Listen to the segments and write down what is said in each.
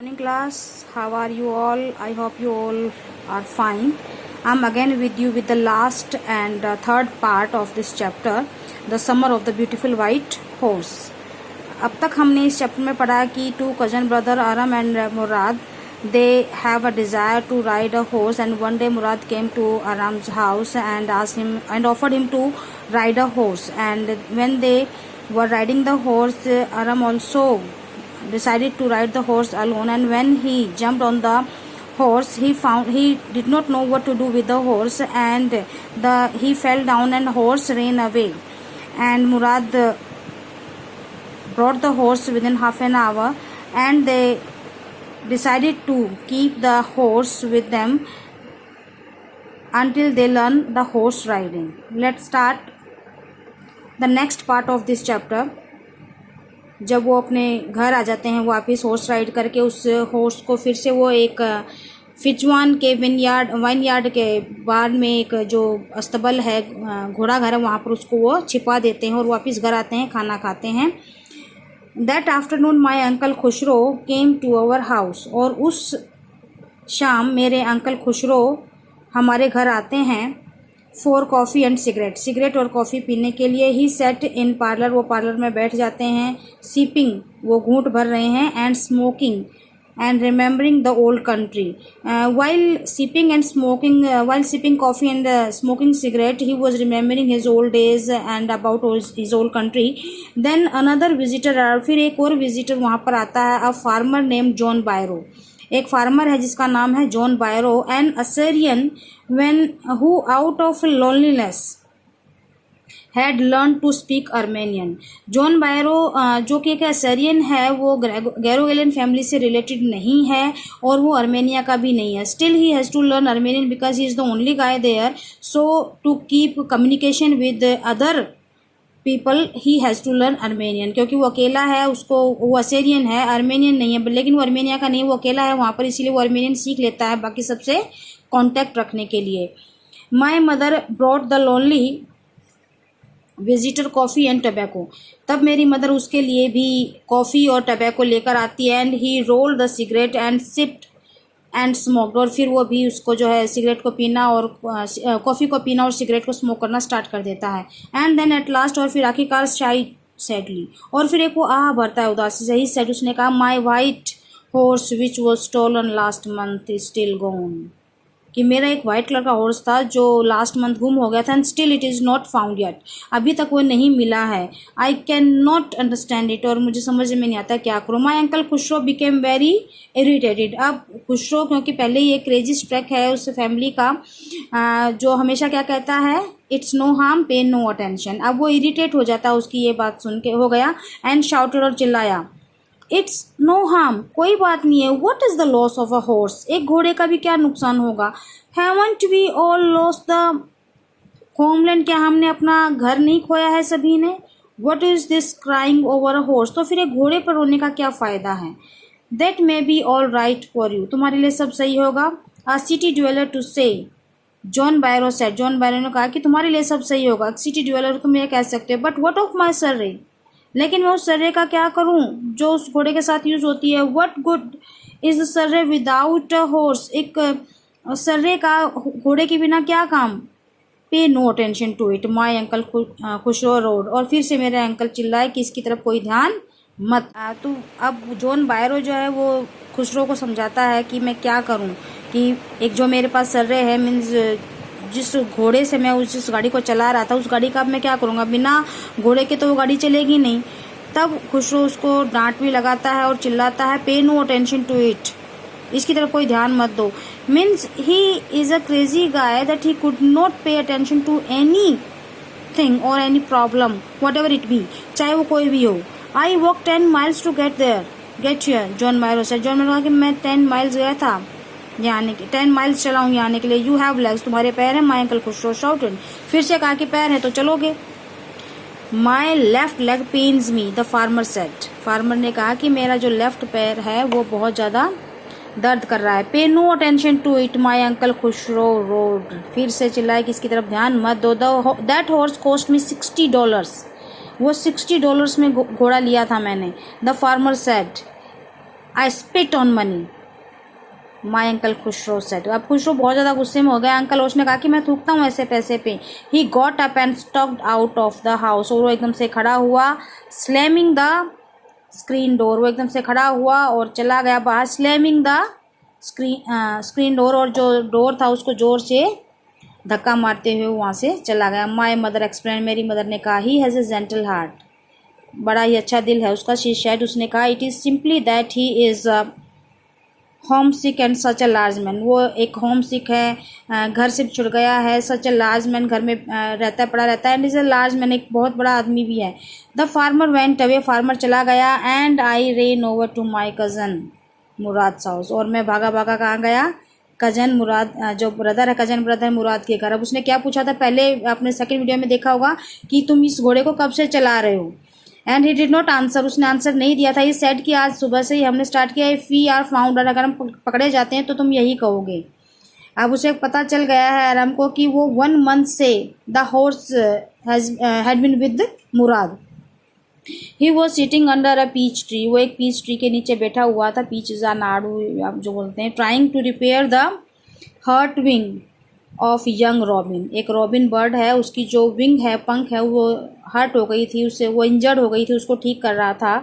Morning class, how are you all? I hope you all are fine. I'm again with you with the last and third part of this chapter, the summer of the beautiful white horse. अब तक हमने इस chapter में पढ़ा कि two cousin brother Aram and Murad, they have a desire to ride a horse, and one day Murad came to Aram's house and asked him and offered him to ride a horse. And when they were riding the horse, Aram also decided to ride the horse alone, and when he jumped on the horse, he did not know what to do with the horse, and he fell down and horse ran away. And Murad brought the horse within half an hour, and they decided to keep the horse with them until they learn the horse riding. Let's start the next part of this chapter. जब वो अपने घर आ जाते हैं वापस horse ride करके, उस horse को फिर से वो एक फिजवान के वाइन यार्ड के बाहर में एक जो अस्तबल है, घोड़ा घर है, वहाँ पर उसको वो छिपा देते हैं और वापस घर आते हैं, खाना खाते हैं. That afternoon my uncle Khusro came to our house. और उस शाम मेरे अंकल खुशरो हमारे घर आते हैं. फॉर कॉफ़ी एंड सिगरेट और कॉफ़ी पीने के लिए. ही सेट इन पार्लर, वो पार्लर में बैठ जाते हैं. सिपिंग, वो घूंट भर रहे हैं. And smoking and remembering the old country. While sipping coffee and smoking cigarette, he was remembering his old days and about his old country. Then another visitor, फिर एक और विजिटर वहाँ पर आता है. A farmer name John Byro, एक farmer है जिसका नाम है John Byro. An Assyrian when who out of loneliness had learned to speak Armenian. John Byro जो कि एक असेरियन है, वो गैरोगेलियन फैमिली से रिलेटेड नहीं है और वो अर्मेनिया का भी नहीं है. Still he has to learn Armenian because he is the only guy there. So to keep communication with other people he has to learn Armenian. क्योंकि वो अकेला है, उसको, वो असेरियन है, अर्मेनियन नहीं है, लेकिन वो अर्मेनिया का नहीं, वो अकेला है वहाँ पर, इसीलिए वो अर्मेनियन सीख लेता है बाकी सबसे कांटेक्ट रखने के लिए. My mother brought the lonely visitor coffee and tobacco. तब मेरी मदर उसके लिए भी कॉफ़ी और टबैको लेकर आती है. And he rolled the cigarette and sipped and smoked. और फिर वो भी उसको जो है सिगरेट को पीना और कॉफ़ी को पीना और सिगरेट को स्मोक करना स्टार्ट कर देता है. एंड देन एट लास्ट, और फिर आखिरकार शाई सैडली, और फिर एक वो आह भरता है उदासी से. ही सेड, उसने कहा, my white horse which was stolen last month is still gone. कि मेरा एक वाइट कलर का हॉर्स था जो लास्ट मंथ गुम हो गया था. And still it is not found yet, अभी तक वो नहीं मिला है. I can not understand it, और मुझे समझ में नहीं आता क्या करूँ. माई uncle Khusro became very irritated. अब खुशरो, क्योंकि पहले ही एक क्रेजी स्ट्रैक है उस फैमिली का जो हमेशा क्या कहता है, इट्स नो हार्म पे नो अटेंशन. अब वो इरिटेट हो जाता है उसकी ये बात सुन के, हो गया. एंड शाउटेड, और चिल्लाया, इट्स नो हार्म, कोई बात नहीं है. What is the loss of a horse, एक घोड़े का भी क्या नुकसान होगा. Haven't we all lost the homeland, क्या हमने अपना घर नहीं खोया है सभी ने. What is this crying over a horse, तो फिर एक घोड़े पर रोने का क्या फ़ायदा है. That may be all right for you, तुम्हारे लिए सब सही होगा. अ सिटी ड्वेलर टू से, जॉन बायरो सेड, जॉन बायरो ने कहा कि तुम्हारे लिए सब सही होगा. सिटी ड्वेलर तुम ये कह सकते हो. But what of my Surrey, लेकिन मैं उस सर्रे का क्या करूं जो उस घोड़े के साथ यूज़ होती है. What good is the surrey without a horse, एक सर्रे का घोड़े के बिना क्या काम. Pay no attention to it. My uncle Khusro roared, और फिर से मेरे अंकल चिल्लाए कि इसकी तरफ कोई ध्यान मत. तो अब जॉन बायरो जो है वो खुशरो को समझाता है कि मैं क्या करूं, कि एक जो मेरे पास सर्रे है, मीन्स जिस घोड़े से मैं जिस गाड़ी को चला रहा था, उस गाड़ी का अब मैं क्या करूँगा, बिना घोड़े के तो वो गाड़ी चलेगी नहीं. तब खुशरो उसको डांट भी लगाता है और चिल्लाता है, pay no attention to it, इसकी तरफ कोई ध्यान मत दो. Means he is a crazy guy that he could not pay attention to anything और any problem whatever it be, चाहे वो कोई भी हो. I walk 10 miles to get here, John Byro से. जॉन बायरो कहा कि मैं 10 miles गया था आने के, 10 miles चला हूँ आने के लिए. यू हैव लेग्स, तुम्हारे पैर हैं. माई अंकल खुशरो शाउटेड, फिर से कहा कि पैर है तो चलोगे. My left leg pens me, the farmer said, farmer ने कहा कि मेरा जो लेफ्ट पैर है वो बहुत ज़्यादा दर्द कर रहा है. Pay no attention to it, my uncle Khusro roared, फिर से चिल्लाए कि इसकी तरफ ध्यान मत दो. दैट हॉर्स कॉस्ट मी $60, वो $60 में घोड़ा लिया था मैंने. The farmer said, I spit on money, my uncle Khusro said. अब खुशरो बहुत ज़्यादा गुस्से में हो गया अंकल, और उसने कहा कि मैं थूकता हूँ ऐसे पैसे पे। He got up and stocked out of the house, और वो एकदम से खड़ा हुआ, स्लैमिंग द स्क्रीन डोर, वो एकदम से खड़ा हुआ और चला गया बाहर, स्लैमिंग द स्क्रीन डोर, और जो डोर था उसको ज़ोर से धक्का मारते हुए वहाँ से चला गया। माई मदर एक्सप्लेन, मेरी मदर ने कहा, he has a gentle heart, बड़ा ही अच्छा दिल है उसका। शी शायद उसने कहा, it is simply that he is home sick and such a large man, वो एक होम सिक है, घर से छुट गया है, सच अ लार्ज मैन, घर में रहता है, पड़ा रहता है, and is a large man, एक बहुत बड़ा आदमी भी है। The farmer went away, farmer चला गया, and I ran over to my cousin Murad house, और मैं भागा भागा कहाँ गया, कज़न मुराद, जो ब्रदर है, कज़न ब्रदर मुराद के घर। अब उसने क्या पूछा था, पहले आपने सेकंड वीडियो में देखा होगा कि तुम इस घोड़े को कब से चला रहे हो, and he did not answer, उसने आंसर नहीं दिया था। ये सेट कि आज सुबह से ही हमने स्टार्ट किया, इफ़ वी आर फाउंड, अगर हम पकड़े जाते हैं तो तुम यही कहोगे। अब उसे पता चल गया है आराम को कि वो 1 मंथ से the horse had been with Murad. He was sitting under a peach tree, वो एक पीच ट्री के नीचे बैठा हुआ था, पीच इज नाड़ू आप जो बोलते हैं, trying to repair the hurt wing of young robin, एक रॉबिन बर्ड है, उसकी जो विंग है, पंख है, वो हर्ट हो गई थी, उससे वो इंजर्ड हो गई थी, उसको ठीक कर रहा था।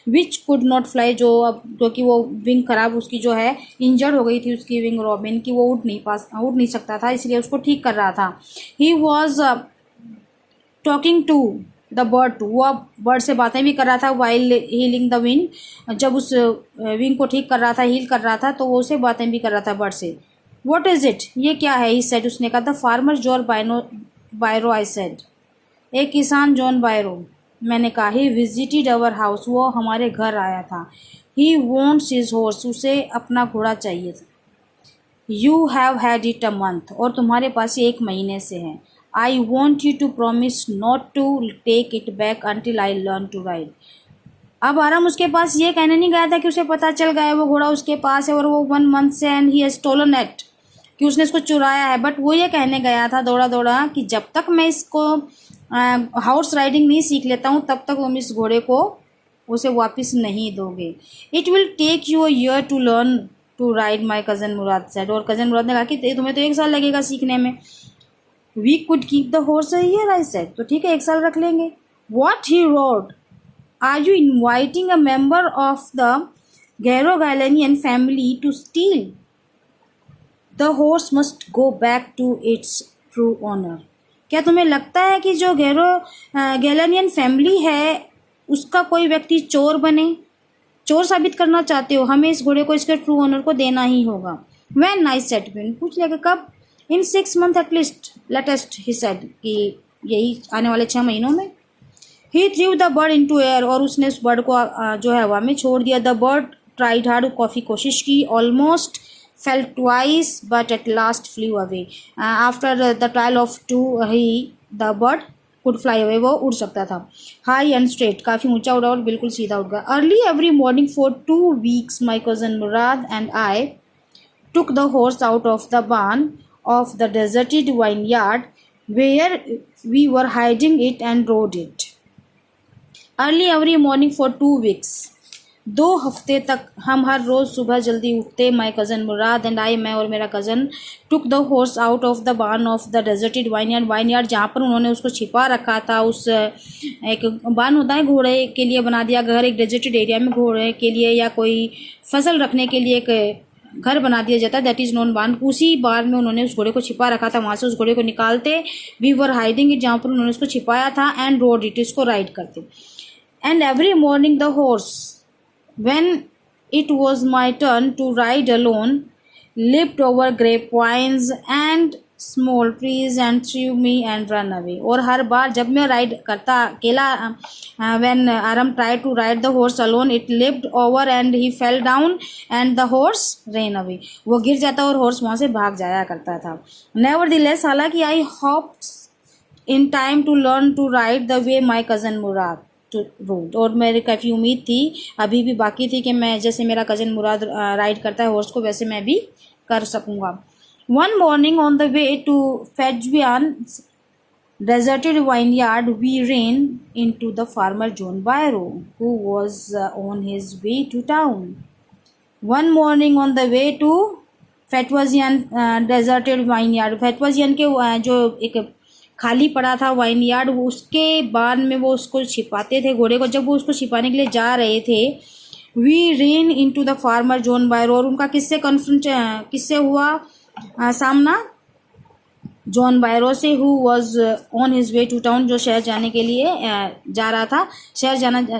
विच कुड नॉट फ्लाई, जो अब क्योंकि वो विंग खराब उसकी जो है, इंजर्ड हो गई थी उसकी विंग रॉबिन की, वो उड़ नहीं सकता था, इसलिए उसको ठीक कर रहा था। He was talking to the bird too, वो अब बर्ड से बातें भी कर रहा था, वाइल हीलिंग द विंग, जब उस विंग को ठीक कर रहा था, हील कर रहा था, तो वो उसे बातें भी कर रहा था बर्ड से। वॉट इज़ इट, ये क्या है, ही सेड, उसने कहा। The farmer John बायरो, I said, एक किसान जॉन बायरो, मैंने कहा। ही विजिटेड अवर हाउस, वो हमारे घर आया था। ही वॉन्ट्स हिज हॉर्स, उसे अपना घोड़ा चाहिए था। You have had it a month, और तुम्हारे पास ये 1 महीने से है। I want you to promise not to take it back until I learn to ride. अब आराम उसके पास ये कहने नहीं गया था कि उसे पता चल गया है वो घोड़ा उसके पास है, और वो 1 मंथ से, and he has stolen it, कि उसने इसको चुराया है, बट वो ये कहने गया था दौड़ा दौड़ा कि जब तक मैं इसको हॉर्स राइडिंग नहीं सीख लेता हूँ तब तक तुम इस घोड़े को उसे वापस नहीं दोगे। It will take you a year to learn to ride, my cousin Murad said, और कज़न मुराद ने कहा कि तुम्हें तो 1 साल लगेगा सीखने में। We could keep the horse a year, I said, तो ठीक है 1 साल रख लेंगे। What he roared, are you inviting a member of the Garoghlanian family to steal, the horse must go back to its true owner. क्या तुम्हें लगता है कि जो गैलेनियन फैमिली है उसका कोई व्यक्ति चोर बने, चोर साबित करना चाहते हो, हमें इस घोड़े को इसके ट्रू ऑनर को देना ही होगा। व्हेन, आई सेड, पूछ लिया कि कब। In 6 month at least, latest, he said, कि यही आने वाले 6 महीनों में। He threw the bird into air, और उसने उस बर्ड को जो है हवा में छोड़ दिया। द बर्ड ट्राइड हार्ड, काफ़ी कोशिश की, almost fail twice but at last flu away. After the trial of 2 he the bird could fly away, वो उड़ सकता था। हाई एंड स्ट्रेट, काफ़ी ऊंचा उड़ा और बिल्कुल सीधा उड़ गया। Early every morning for 2 weeks my cousin Murad and I took the horse out of the barn of the deserted vineyard where we were hiding it and rode it. Early every morning for 2 weeks. 2 हफ्ते तक हम हर रोज़ सुबह जल्दी उठते। माई cousin Murad and I, मैं और मेरा cousin, took the horse out of the barn of the deserted vineyard, vineyard जहाँ पर उन्होंने उसको छिपा रखा था, उस एक बार्न होता है घोड़े के लिए बना दिया घर, एक डेजर्टेड एरिया में घोड़े के लिए या कोई फसल रखने के लिए एक घर बना दिया जाता है, दैट इज़ नॉन बार्न। उसी बार में उन्होंने उस घोड़े को छिपा रखा था, वहाँ से उस घोड़े को निकालते। वी वर हाइडिंग इट, जहाँ पर उन्होंने उसको छिपाया था, एंड रोड इट, इसको राइड करते। And every morning the horse, when it was my turn to ride alone, leaped over grapevines and small trees and threw me and run away. और हर बार जब मैं राइड करता अकेला, when Aram tried to ride the horse alone, it leaped over and he fell down and the horse ran away. वो गिर जाता और horse वहाँ से भाग जाया करता था। Nevertheless, हालांकि I hoped in time to learn to ride the way my cousin Murad road, और मेरी काफ़ी उम्मीद थी, अभी भी बाकी थी, कि मैं जैसे मेरा कज़न मुराद राइड करता है हॉर्स को वैसे मैं भी कर सकूँगा। One morning on the way to Fetvajian deserted vineyard, we ran into the farmer John Byro, who was on his way to town. One morning on the way to Fetvajian deserted vineyard, Fetvajian के जो एक खाली पड़ा था wine yard, उसके बाद में वो उसको छिपाते थे घोड़े को। जब वो उसको छिपाने के लिए जा रहे थे, we ran in to the farmer John Byro, और उनका किससे हुआ सामना, जॉन बायरो से, who was on his way to town, जो शहर जाने के लिए जा रहा था, शहर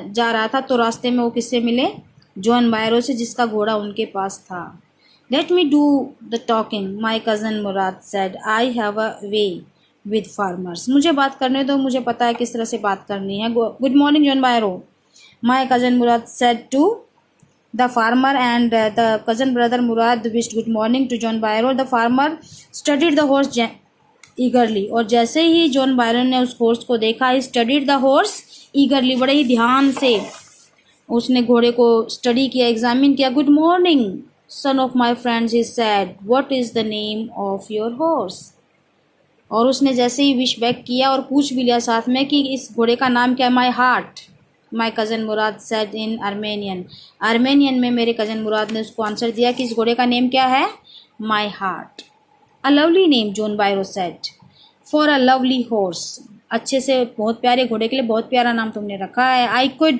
जा रहा था। तो रास्ते में वो किससे मिले, जॉन बायरो से, जिसका घोड़ा उनके पास था। Let me do the talking, my cousin Murad said, I have a way with farmers, मुझे बात करने दो, मुझे पता है किस तरह से बात करनी है। Good morning John Byro, my cousin Murad said to the farmer, and the cousin brother Murad wished good morning to John Byro. The farmer studied the horse eagerly, और जैसे ही जॉन बायरन ने उस हॉर्स को देखा, he studied the horse eagerly, बड़े ही ध्यान से उसने घोड़े को स्टडी किया, एग्जामिन किया। Good morning son of my friends, he said, what is the name of your horse? और उसने जैसे ही विश बैक किया और पूछ भी लिया साथ में कि इस घोड़े का नाम क्या है। My heart, my cousin Murad said in Armenian, Armenian में मेरे कज़न मुराद ने उसको आंसर दिया कि इस घोड़े का नेम क्या है, my heart. A lovely name John बायरो said, for a lovely horse, अच्छे से बहुत प्यारे घोड़े के लिए बहुत प्यारा नाम तुमने रखा है। I could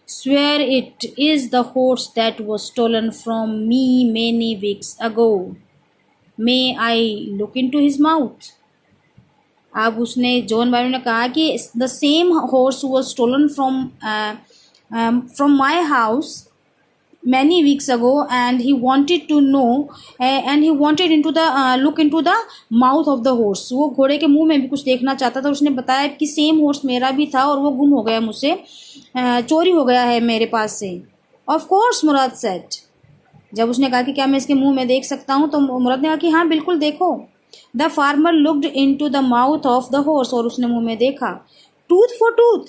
swear it is the horse that was stolen from me many weeks ago, may I look into his mouth. अब उसने जॉन बायरो ने कहा कि the same horse was stolen from my house many weeks ago, and he wanted to know, and he wanted in to the look in to the mouth of the horse, वो घोड़े के मुंह में भी कुछ देखना चाहता था। उसने बताया कि सेम हॉर्स मेरा भी था और वो गुम हो गया मुझसे, चोरी हो गया है मेरे पास से। ऑफ कोर्स मुराद सेड, जब उसने कहा कि क्या मैं इसके मुंह में देख सकता हूँ, तो मुराद ने कहा कि हाँ बिल्कुल देखो। The farmer looked in to the mouth of the horse, और उसने मुंह में देखा। टूथ फॉर टूथ,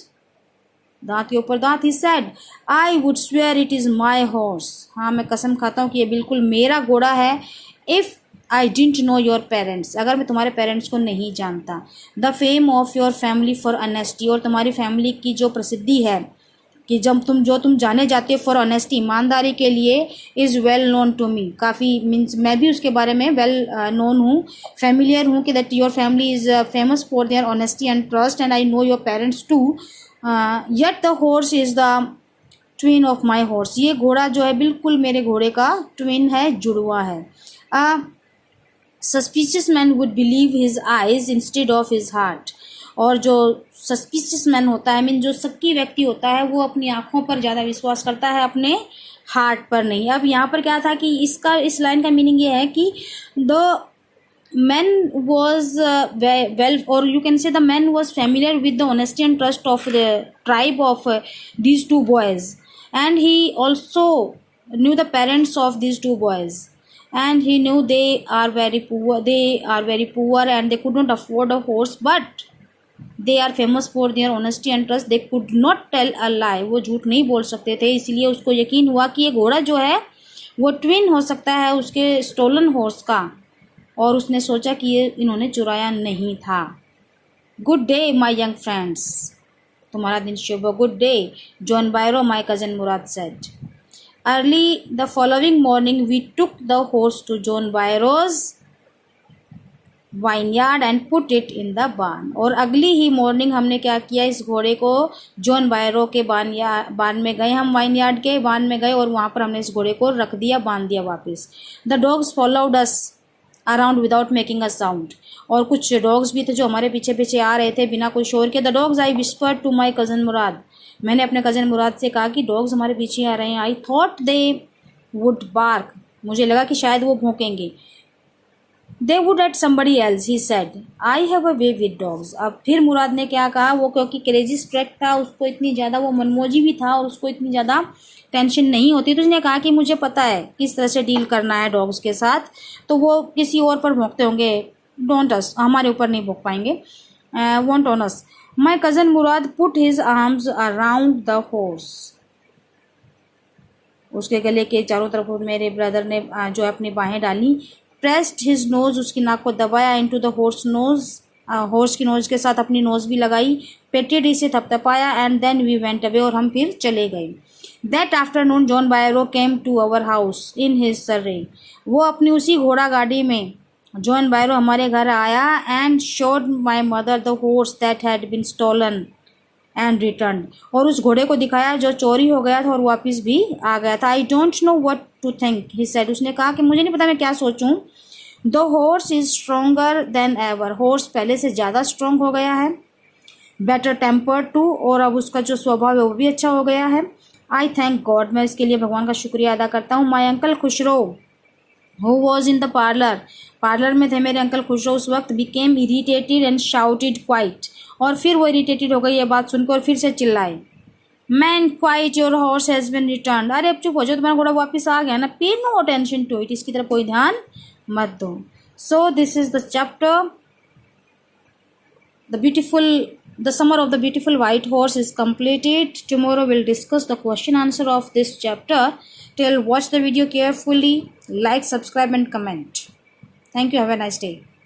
दांत के ऊपर दांत। ही said, I would swear it is my horse, हाँ मैं कसम खाता हूँ कि ये बिल्कुल मेरा घोड़ा है। If I didn't know your parents, अगर मैं तुम्हारे पेरेंट्स को नहीं जानता। The fame of your family for honesty, और तुम्हारी फैमिली की जो प्रसिद्धि है कि जब तुम जाने जाते हो फॉर ऑनेस्टी, ईमानदारी के लिए, is well known to me, काफ़ी मीन्स मैं भी उसके बारे में वेल नोन हूँ, फेमिलियर हूँ कि that your family is famous for their honesty and trust, and I know your parents too. Yet the horse is the twin of my horse, ये घोड़ा जो है बिल्कुल मेरे घोड़े का ट्विन है, जुड़वा है। Suspicious man would believe his eyes instead of his heart, और जो सस्पिशियस मैन होता है, मीन जो शक्की व्यक्ति होता है, वो अपनी आँखों पर ज़्यादा विश्वास करता है, अपने हार्ट पर नहीं। अब यहाँ पर क्या था कि इस लाइन का मीनिंग ये है कि द मैन वॉज वेल, और you can say the man was familiar with the honesty and trust of the tribe of these two boys, and he also new the parents of these two boys, and he knew they are very poor and they could not afford a horse, but they are famous for their honesty and trust. They could not tell a lie, वो झूठ नहीं बोल सकते थे, इसलिए उसको यकीन हुआ कि ये घोड़ा जो है वो ट्विन हो सकता है उसके स्टोलन हॉर्स का, और उसने सोचा कि ये इन्होंने चुराया नहीं था। Good day my young friends, तुम्हारा दिन शुभ हो। Good day John Byro, my cousin Murad said. Early the following morning, we took the horse to John Byro's vineyard and put it in the barn. और अगली ही मॉर्निंग हमने क्या किया, इस घोड़े को जॉन बायरो के बान में गए, हम वाइनयार्ड के बान में गए और वहाँ पर हमने इस घोड़े को रख दिया, बांध दिया वापस। The dogs followed us around without making a sound, और कुछ डॉग्स भी थे जो हमारे पीछे पीछे आ रहे थे बिना कोई शोर के। The dogs I whispered to my cousin Mourad, मैंने अपने कज़न मुराद से कहा कि डॉग्स हमारे पीछे आ रहे हैं। I thought they would bark, मुझे लगा कि शायद वो भौंकेंगे। They would at somebody else, he said, I have a way with dogs. अब फिर मुराद ने क्या कहा, वो क्योंकि क्रेजी स्प्रेक था, उसको इतनी ज़्यादा, वो मनमोजी भी था और उसको इतनी ज़्यादा टेंशन नहीं होती, तो उसने कहा कि मुझे पता है किस तरह से डील करना है डॉग्स के साथ, तो वो किसी और पर भौंकते होंगे, डोंट अस, हमारे ऊपर नहीं भौंक पाएंगे, want on us. My cousin Murad put his arms around the horse, उसके गले के चारों तरफ मेरे ब्रदर ने जो अपनी बाहें डाली। प्रेस्ड हिज नोज, उसकी नाक को दबाया। Into the horse nose, horse की नोज के साथ अपनी नोज भी लगाई। पेटी डी से थपथपाया and then we went away, और हम फिर चले गए। That afternoon John Byro came to our house in his surrey, वो अपनी उसी घोड़ा गाड़ी में जॉन बायरो हमारे घर आया and showed my mother the horse that had been stolen and return, और उस घोड़े को दिखाया जो चोरी हो गया था और वापस भी आ गया था। I don't know what to think he said, उसने कहा कि मुझे नहीं पता मैं क्या सोचूं। The horse is stronger than ever, horse पहले से ज़्यादा स्ट्रॉन्ग हो गया है। बेटर टेम्पर टू, और अब उसका जो स्वभाव है वो भी अच्छा हो गया है। आई थैंक गॉड, मैं इसके लिए भगवान का शुक्रिया अदा करता हूँ। माई uncle Khusro who was in the parlour, parlour में थे मेरे अंकल खुशरो उस वक्त, became irritated and shouted quite, और फिर वो इरीटेटेड हो गई ये बात सुनकर और फिर से चिल्लाए। Man quite your horse has been return, अरे अब चुप हो जाओ, तुम्हारा घोड़ा वापस आ गया ना। पे नो अटेंशन टू इट, इसकी तरफ कोई ध्यान मत दो। So this is the chapter, the summer of the beautiful white horse is completed. Tomorrow we'll discuss the question answer of this chapter. Till watch the video carefully, like, subscribe and comment. Thank you. Have a nice day.